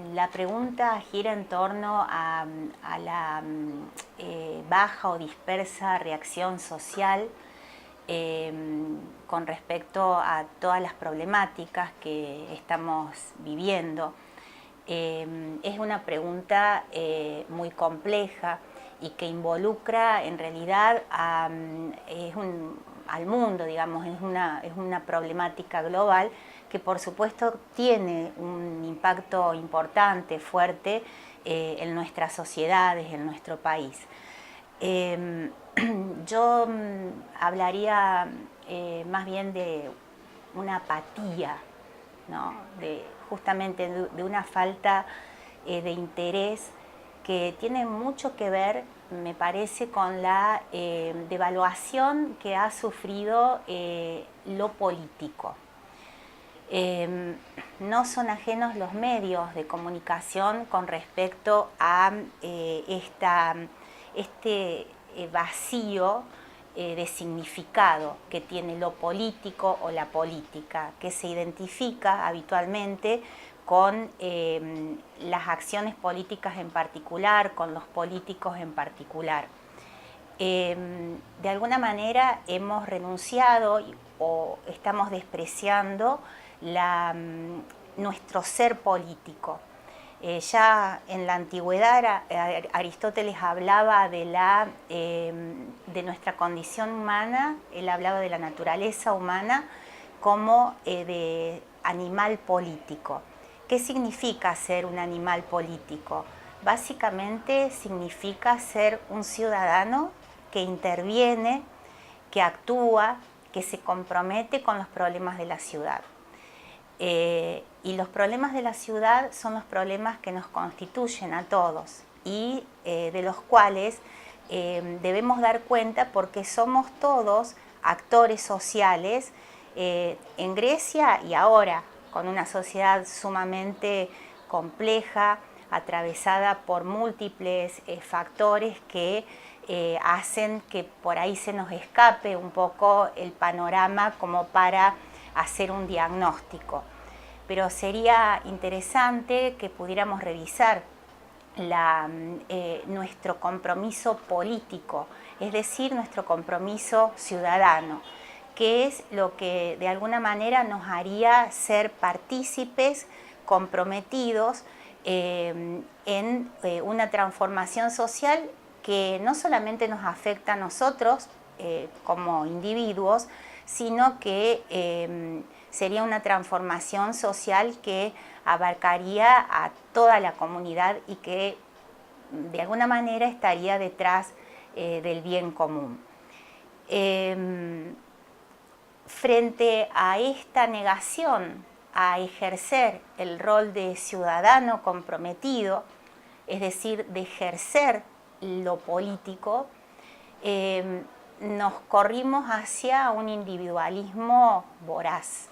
La pregunta gira en torno a la baja o dispersa reacción social con respecto a todas las problemáticas que estamos viviendo. Es una pregunta muy compleja y que involucra en realidad al mundo, digamos, es una problemática global que por supuesto tiene un impacto importante, fuerte en nuestras sociedades, en nuestro país. Yo hablaría más bien de una apatía, ¿no? Justamente de una falta de interés que tiene mucho que ver, me parece, con la devaluación que ha sufrido lo político. No son ajenos los medios de comunicación con respecto a este vacío de significado que tiene lo político o la política, que se identifica habitualmente con las acciones políticas en particular, con los políticos en particular. De alguna manera hemos renunciado o estamos despreciando nuestro ser político. Ya en la antigüedad Aristóteles hablaba de nuestra condición humana, él hablaba de la naturaleza humana como de animal político. ¿Qué significa ser un animal político? Básicamente significa ser un ciudadano que interviene, que actúa, que se compromete con los problemas de la ciudad. Y los problemas de la ciudad son los problemas que nos constituyen a todos y de los cuales debemos dar cuenta porque somos todos actores sociales en Grecia y ahora, con una sociedad sumamente compleja, atravesada por múltiples factores que hacen que por ahí se nos escape un poco el panorama como para hacer un diagnóstico. Pero sería interesante que pudiéramos revisar nuestro compromiso político, es decir, nuestro compromiso ciudadano, que es lo que de alguna manera nos haría ser partícipes, comprometidos en una transformación social que no solamente nos afecta a nosotros como individuos, sino que sería una transformación social que abarcaría a toda la comunidad y que de alguna manera estaría detrás del bien común. Frente a esta negación a ejercer el rol de ciudadano comprometido, es decir, de ejercer lo político, nos corrimos hacia un individualismo voraz.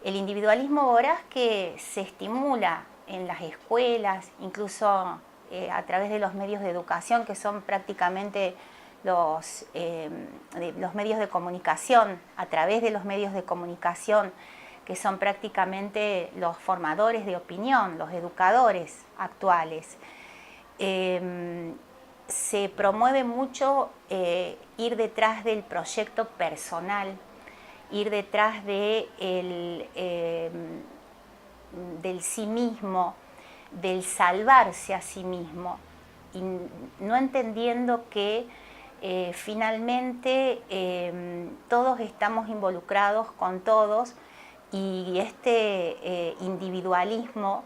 El individualismo voraz que se estimula en las escuelas, incluso a través de los medios de educación, que son prácticamente los medios de comunicación, a través de los medios de comunicación, que son prácticamente los formadores de opinión, los educadores actuales. Se promueve mucho ir detrás del proyecto personal, ir detrás del sí mismo, del salvarse a sí mismo, y no entendiendo que finalmente todos estamos involucrados con todos y este individualismo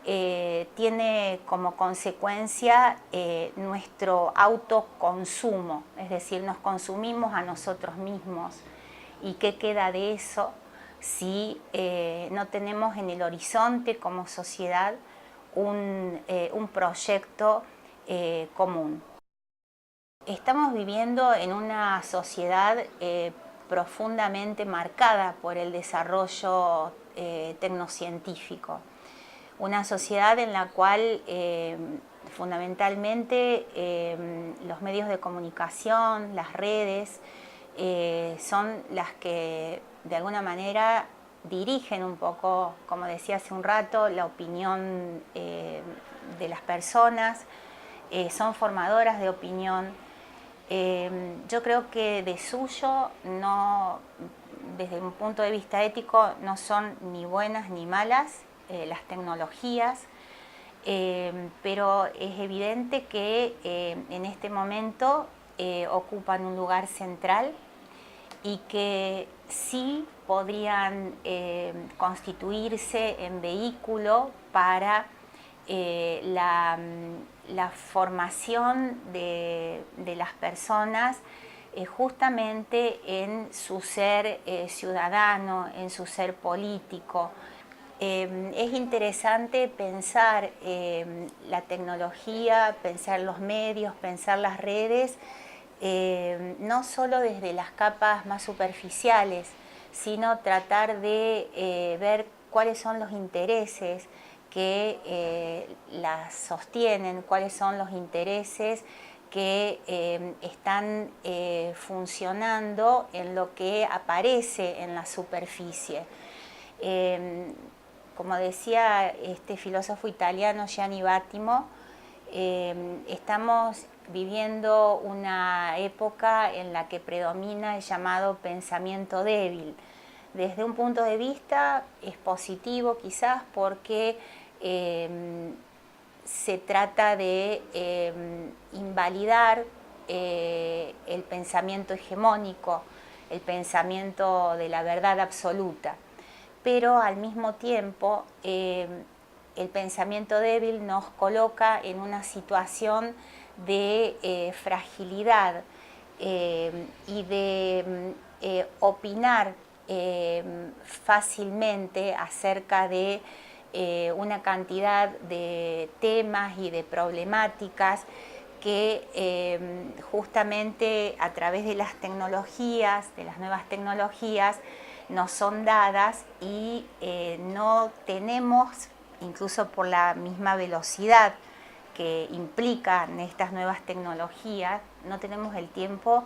tiene como consecuencia nuestro autoconsumo, es decir, nos consumimos a nosotros mismos. ¿Y qué queda de eso si no tenemos en el horizonte como sociedad un proyecto común? Estamos viviendo en una sociedad profundamente marcada por el desarrollo tecnocientífico. Una sociedad en la cual fundamentalmente los medios de comunicación, las redes, son las que de alguna manera dirigen un poco, como decía hace un rato, la opinión de las personas, son formadoras de opinión. Yo creo que de suyo, no, desde un punto de vista ético, no son ni buenas ni malas las tecnologías, pero es evidente que en este momento ocupan un lugar central y que sí podrían constituirse en vehículo para la formación de las personas justamente en su ser ciudadano, en su ser político. Es interesante pensar la tecnología, pensar los medios, pensar las redes, no solo desde las capas más superficiales, sino tratar de ver cuáles son los intereses que las sostienen, cuáles son los intereses que están funcionando en lo que aparece en la superficie. Como decía este filósofo italiano Gianni Vattimo, estamos viviendo una época en la que predomina el llamado pensamiento débil. Desde un punto de vista es positivo quizás porque se trata de invalidar el pensamiento hegemónico, el pensamiento de la verdad absoluta, pero al mismo tiempo el pensamiento débil nos coloca en una situación de fragilidad y de opinar fácilmente acerca de una cantidad de temas y de problemáticas que justamente a través de las tecnologías, de las nuevas tecnologías, nos son dadas y no tenemos, incluso por la misma velocidad que implican estas nuevas tecnologías, no tenemos el tiempo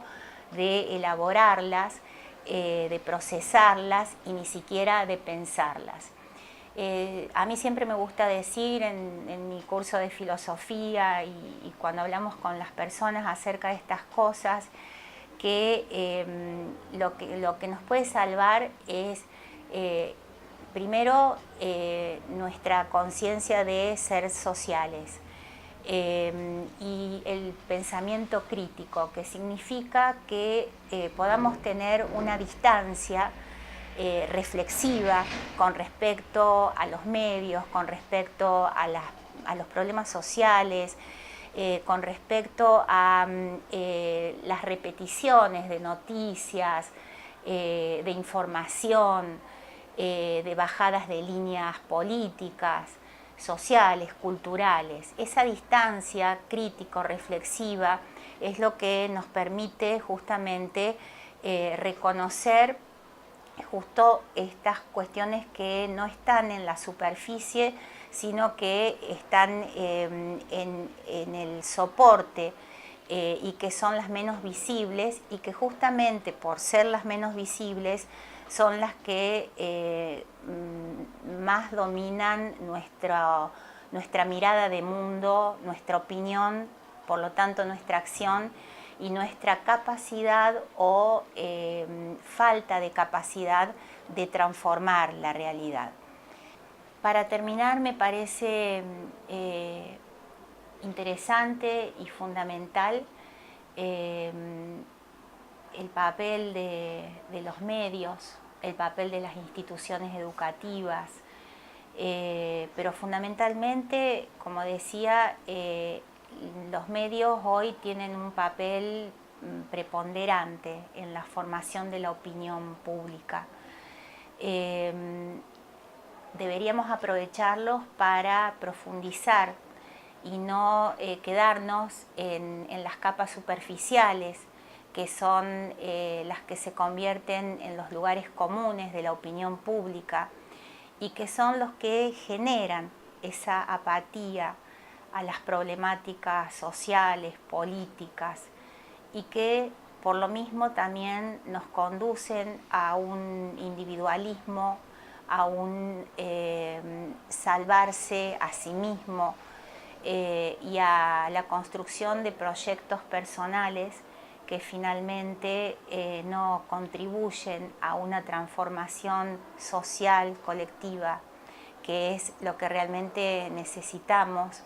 de elaborarlas, de procesarlas y ni siquiera de pensarlas. A mí siempre me gusta decir en mi curso de filosofía y cuando hablamos con las personas acerca de estas cosas, que lo que nos puede salvar es primero nuestra conciencia de ser sociales y el pensamiento crítico, que significa que podamos tener una distancia reflexiva con respecto a los medios, con respecto a los problemas sociales, con respecto a las repeticiones de noticias, de información, de bajadas de líneas políticas, sociales, culturales. Esa distancia crítico-reflexiva es lo que nos permite justamente reconocer justo estas cuestiones que no están en la superficie, sino que están en el soporte y que son las menos visibles y que justamente por ser las menos visibles son las que más dominan nuestra mirada de mundo, nuestra opinión, por lo tanto nuestra acción y nuestra capacidad o falta de capacidad de transformar la realidad. Para terminar, me parece interesante y fundamental el papel de los medios, el papel de las instituciones educativas, pero fundamentalmente, como decía, los medios hoy tienen un papel preponderante en la formación de la opinión pública. Deberíamos aprovecharlos para profundizar y no quedarnos en las capas superficiales, que son las que se convierten en los lugares comunes de la opinión pública y que son los que generan esa apatía a las problemáticas sociales, políticas, y que por lo mismo también nos conducen a un individualismo a un salvarse a sí mismo y a la construcción de proyectos personales que finalmente no contribuyen a una transformación social, colectiva, que es lo que realmente necesitamos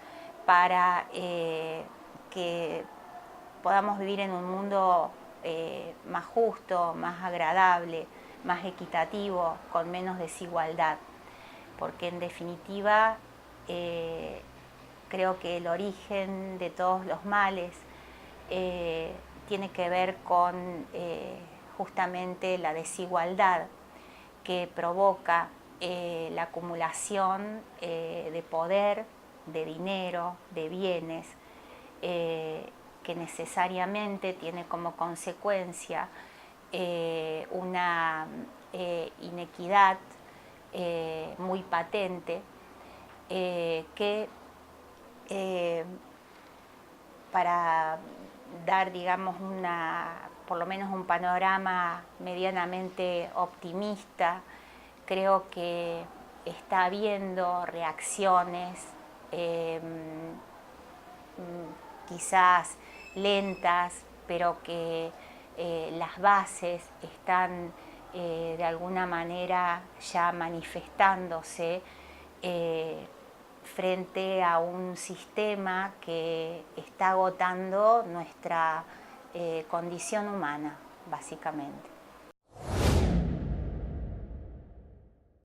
para que podamos vivir en un mundo más justo, más agradable, más equitativo, con menos desigualdad. Porque en definitiva creo que el origen de todos los males tiene que ver con justamente la desigualdad que provoca la acumulación de poder, de dinero, de bienes, que necesariamente tiene como consecuencia una inequidad muy patente que para dar, digamos, por lo menos un panorama medianamente optimista, creo que está habiendo reacciones quizás lentas, pero que las bases están de alguna manera ya manifestándose frente a un sistema que está agotando nuestra condición humana, básicamente.